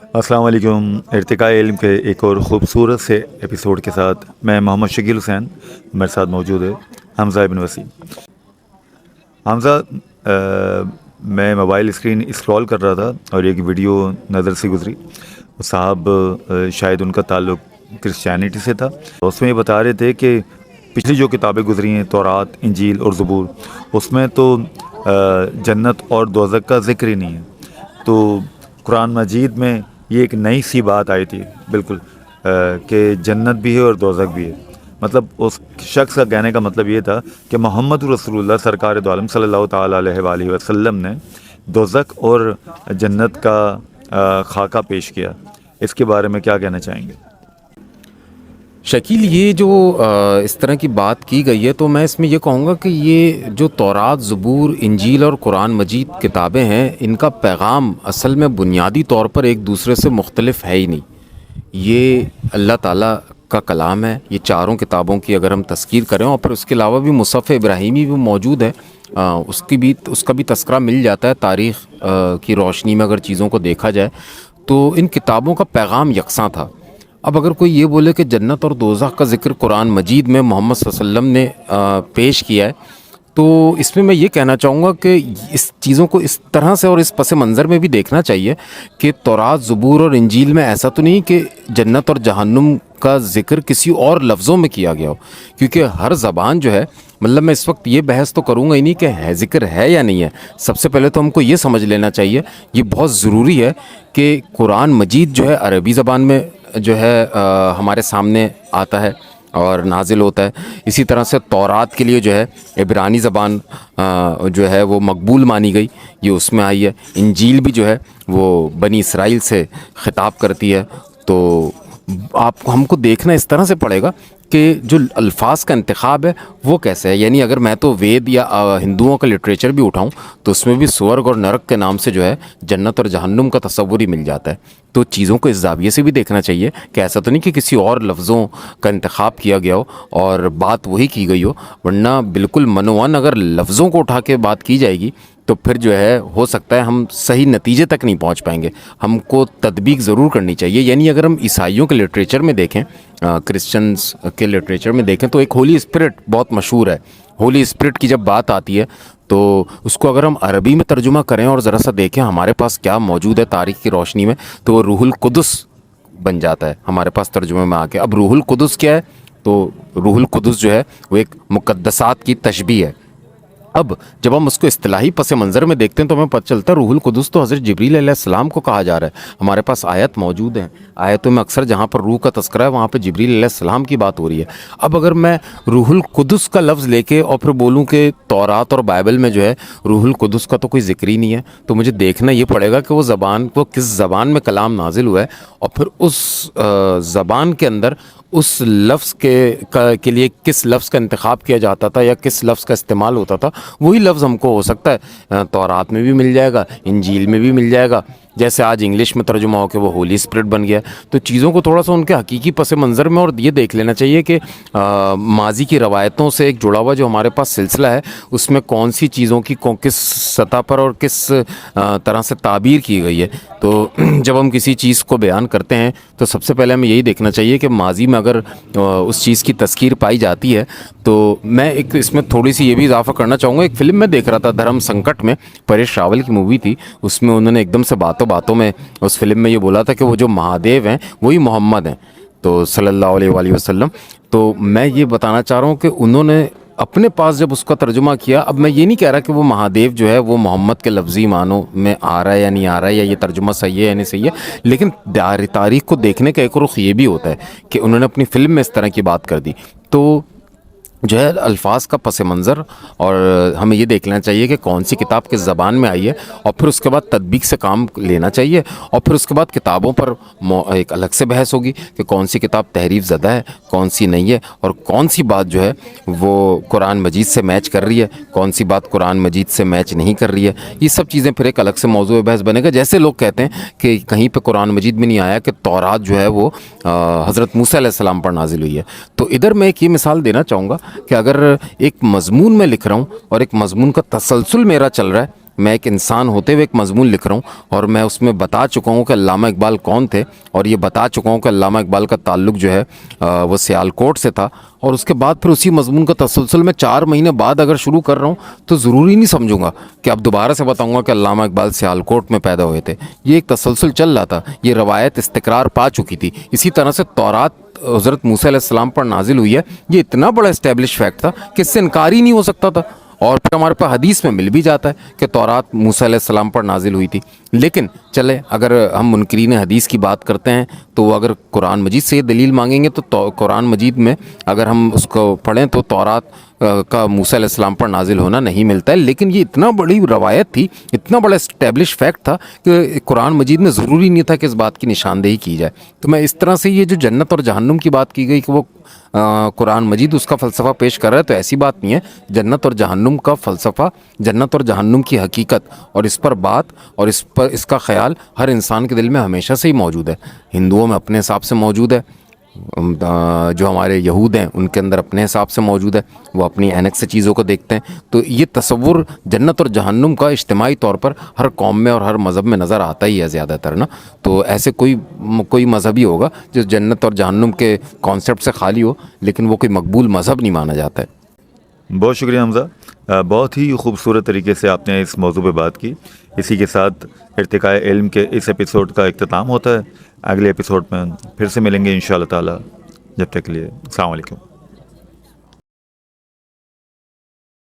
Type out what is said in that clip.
السلام علیکم۔ ارتقاء علم کے ایک اور خوبصورت سے ایپیسوڈ کے ساتھ میں محمد شکیل حسین، میرے ساتھ موجود ہے حمزہ ابن وسیم۔ حمزہ، میں موبائل اسکرین اسکرول کر رہا تھا اور ایک ویڈیو نظر سے گزری۔ صاحب شاید ان کا تعلق کرسچینٹی سے تھا۔ اس میں یہ بتا رہے تھے کہ پچھلی جو کتابیں گزری ہیں، تورات، انجیل اور زبور، اس میں تو جنت اور دوزخ کا ذکر ہی نہیں ہے۔ تو قرآن مجید میں یہ ایک نئی سی بات آئی تھی بالکل، کہ جنت بھی ہے اور دوزخ بھی ہے۔ مطلب اس شخص کا کہنے کا مطلب یہ تھا کہ محمد رسول اللہ سرکار دو عالم صلی اللہ تعالیٰ علیہ وآلہ وسلم نے دوزخ اور جنت کا خاکہ پیش کیا۔ اس کے بارے میں کیا کہنا چاہیں گے؟ شکیل، یہ جو اس طرح کی بات کی گئی ہے، تو میں اس میں یہ کہوں گا کہ یہ جو تورات، زبور، انجیل اور قرآن مجید کتابیں ہیں، ان کا پیغام اصل میں بنیادی طور پر ایک دوسرے سے مختلف ہے ہی نہیں۔ یہ اللہ تعالیٰ کا کلام ہے۔ یہ چاروں کتابوں کی اگر ہم تذکیر کریں، اور پھر اس کے علاوہ بھی مصحف ابراہیمی بھی موجود ہے، اس کا بھی تذکرہ مل جاتا ہے تاریخ کی روشنی میں۔ اگر چیزوں کو دیکھا جائے تو ان کتابوں کا پیغام یکساں تھا۔ اب اگر کوئی یہ بولے کہ جنت اور دوزخ کا ذکر قرآن مجید میں محمد صلی اللہ علیہ وسلم نے پیش کیا ہے، تو اس میں یہ کہنا چاہوں گا کہ اس چیزوں کو اس طرح سے اور اس پس منظر میں بھی دیکھنا چاہیے کہ تورات، زبور اور انجیل میں ایسا تو نہیں کہ جنت اور جہنم کا ذکر کسی اور لفظوں میں کیا گیا ہو، کیونکہ ہر زبان جو ہے، مطلب میں اس وقت یہ بحث تو کروں گا ہی نہیں کہ ہے ذکر ہے یا نہیں ہے۔ سب سے پہلے تو ہم کو یہ سمجھ لینا چاہیے، یہ بہت ضروری ہے کہ قرآن مجید جو ہے عربی زبان میں جو ہے ہمارے سامنے آتا ہے اور نازل ہوتا ہے۔ اسی طرح سے تورات کے لیے جو ہے عبرانی زبان جو ہے وہ مقبول مانی گئی، یہ اس میں آئی ہے۔ انجیل بھی جو ہے وہ بنی اسرائیل سے خطاب کرتی ہے۔ تو ہم کو دیکھنا اس طرح سے پڑے گا کہ جو الفاظ کا انتخاب ہے وہ کیسے ہے۔ یعنی اگر میں تو وید یا ہندوؤں کا لٹریچر بھی اٹھاؤں تو اس میں بھی سورگ اور نرک کے نام سے جو ہے جنت اور جہنم کا تصور ہی مل جاتا ہے۔ تو چیزوں کو اس زاویے سے بھی دیکھنا چاہیے کہ ایسا تو نہیں کہ کسی اور لفظوں کا انتخاب کیا گیا ہو اور بات وہی کی گئی ہو، ورنہ بالکل منوان اگر لفظوں کو اٹھا کے بات کی جائے گی تو پھر جو ہے ہو سکتا ہے ہم صحیح نتیجے تک نہیں پہنچ پائیں گے۔ ہم کو تطبیق ضرور کرنی چاہیے۔ یعنی اگر ہم عیسائیوں کے لٹریچر میں دیکھیں، کرسچنز کے لٹریچر میں دیکھیں، تو ایک ہولی اسپرٹ بہت مشہور ہے۔ ہولی اسپرٹ کی جب بات آتی ہے تو اس کو اگر ہم عربی میں ترجمہ کریں اور ذرا سا دیکھیں ہمارے پاس کیا موجود ہے تاریخ کی روشنی میں، تو وہ روح القدس بن جاتا ہے ہمارے پاس ترجمے میں آ کے۔ اب روح القدس کیا ہے؟ تو روح القدس جو ہے وہ ایک مقدسات کی تشبیہ ہے۔ اب جب ہم اس کو اصطلاحی پس منظر میں دیکھتے ہیں تو ہمیں پتہ چلتا ہے روح القدس تو حضرت جبریل علیہ السلام کو کہا جا رہا ہے۔ ہمارے پاس آیت موجود ہیں، آیتوں میں اکثر جہاں پر روح کا تذکرہ ہے وہاں پہ جبریل علیہ السلام کی بات ہو رہی ہے۔ اب اگر میں روح القدس کا لفظ لے کے اور پھر بولوں کہ تورات اور بائبل میں جو ہے روح القدس کا تو کوئی ذکر ہی نہیں ہے، تو مجھے دیکھنا یہ پڑے گا کہ وہ زبان کو کس زبان میں کلام نازل ہوا ہے، اور پھر اس زبان کے اندر اس لفظ کے لیے کس لفظ کا انتخاب کیا جاتا تھا یا کس لفظ کا استعمال ہوتا تھا۔ وہی لفظ ہم کو ہو سکتا ہے تورات میں بھی مل جائے گا، انجیل میں بھی مل جائے گا، جیسے آج انگلش میں ترجمہ ہو کے وہ ہولی اسپرٹ بن گیا۔ تو چیزوں کو تھوڑا سا ان کے حقیقی پس منظر میں اور یہ دیکھ لینا چاہیے کہ ماضی کی روایتوں سے ایک جڑا ہوا جو ہمارے پاس سلسلہ ہے، اس میں کون سی چیزوں کی کس سطح پر اور کس طرح سے تعبیر کی گئی ہے۔ تو جب ہم کسی چیز کو بیان کرتے ہیں تو سب سے پہلے ہمیں یہی دیکھنا چاہیے کہ ماضی میں اگر اس چیز کی تذکیر پائی جاتی ہے تو میں ایک اس میں تھوڑی سی یہ بھی اضافہ کرنا چاہوں گا۔ ایک فلم میں دیکھ رہا تھا، دھرم سنکٹ میں پریش راول کی مووی تھی، اس میں انہوں نے ایک دم سے باتوں میں اس فلم میں یہ بولا تھا کہ وہ جو مہادیو ہیں وہی محمد ہیں، تو صلی اللہ علیہ وآلہ وسلم۔ تو میں یہ بتانا چاہ رہا ہوں کہ انہوں نے اپنے پاس جب اس کا ترجمہ کیا، اب میں یہ نہیں کہہ رہا کہ وہ مہادیو جو ہے وہ محمد کے لفظی معنوں میں آ رہا ہے یا نہیں آ رہا ہے، یا یہ ترجمہ صحیح ہے یا نہیں صحیح ہے، لیکن تاریخ کو دیکھنے کا ایک رخ یہ بھی ہوتا ہے کہ انہوں نے اپنی فلم میں اس طرح کی بات کر دی۔ تو جو ہے الفاظ کا پس منظر، اور ہمیں یہ دیکھ لینا چاہیے کہ کون سی کتاب کس زبان میں آئی ہے، اور پھر اس کے بعد تطبیق سے کام لینا چاہیے، اور پھر اس کے بعد کتابوں پر ایک الگ سے بحث ہوگی کہ کون سی کتاب تحریف زدہ ہے، کون سی نہیں ہے، اور کون سی بات جو ہے وہ قرآن مجید سے میچ کر رہی ہے، کون سی بات قرآن مجید سے میچ نہیں کر رہی ہے۔ یہ سب چیزیں پھر ایک الگ سے موضوع بحث بنے گا۔ جیسے لوگ کہتے ہیں کہ کہیں پہ قرآن مجید میں نہیں آیا کہ تورات جو ہے وہ حضرت موسیٰ علیہ السلام پر نازل ہوئی ہے، تو ادھر میں ایک یہ مثال دینا چاہوں گا کہ اگر ایک مضمون میں لکھ رہا ہوں اور ایک مضمون کا تسلسل میرا چل رہا ہے، میں ایک انسان ہوتے ہوئے ایک مضمون لکھ رہا ہوں اور میں اس میں بتا چکا ہوں کہ علامہ اقبال کون تھے, اور یہ بتا چکا ہوں کہ علامہ اقبال کا تعلق جو ہے وہ سیالکوٹ سے تھا, اور اس کے بعد پھر اسی مضمون کا تسلسل میں 4 مہینے بعد اگر شروع کر رہا ہوں تو ضروری نہیں سمجھوں گا کہ اب دوبارہ سے بتاؤں گا کہ علامہ اقبال سیالکوٹ میں پیدا ہوئے تھے. یہ ایک تسلسل چل رہا تھا, یہ روایت استقرار پا چکی تھی. اسی طرح سے تورات حضرت موسیٰ علیہ السلام پر نازل ہوئی ہے, یہ اتنا بڑا اسٹیبلش فیکٹ تھا کہ اس سے انکار ہی نہیں ہو سکتا تھا, اور پھر ہمارے پاس حدیث میں مل بھی جاتا ہے کہ تورات موسیٰ علیہ السلام پر نازل ہوئی تھی. لیکن چلے اگر ہم منکرین حدیث کی بات کرتے ہیں تو وہ اگر قرآن مجید سے یہ دلیل مانگیں گے تو قرآن مجید میں اگر ہم اس کو پڑھیں تو تورات کا موسیٰ علیہ السلام پر نازل ہونا نہیں ملتا ہے. لیکن یہ اتنا بڑی روایت تھی, اتنا بڑا اسٹیبلش فیکٹ تھا کہ قرآن مجید میں ضروری نہیں تھا کہ اس بات کی نشاندہی کی جائے. تو میں اس طرح سے یہ جو جنت اور جہنم کی بات کی گئی کہ وہ قرآن مجید اس کا فلسفہ پیش کر رہا ہے, تو ایسی بات نہیں ہے. جنت اور جہنم کا فلسفہ, جنت اور جہنم کی حقیقت اور اس پر بات اور اس کا خیال ہر انسان کے دل میں ہمیشہ سے ہی موجود ہے. ہندوؤں میں اپنے حساب سے موجود ہے, جو ہمارے یہود ہیں ان کے اندر اپنے حساب سے موجود ہے, وہ اپنی اینک سے چیزوں کو دیکھتے ہیں. تو یہ تصور جنت اور جہنم کا اجتماعی طور پر ہر قوم میں اور ہر مذہب میں نظر آتا ہی ہے زیادہ تر نا. تو ایسے کوئی مذہب ہی ہوگا جو جنت اور جہنم کے کانسیپٹ سے خالی ہو, لیکن وہ کوئی مقبول مذہب نہیں مانا جاتا ہے. بہت شکریہ حمزہ, بہت ہی خوبصورت طریقے سے آپ نے اس موضوع پہ بات کی. اسی کے ساتھ ارتقاء علم کے اس ایپیسوڈ کا اختتام ہوتا ہے. اگلے ایپیسوڈ میں پھر سے ملیں گے انشاءاللہ تعالی. جب تک کے لیے السلام علیکم.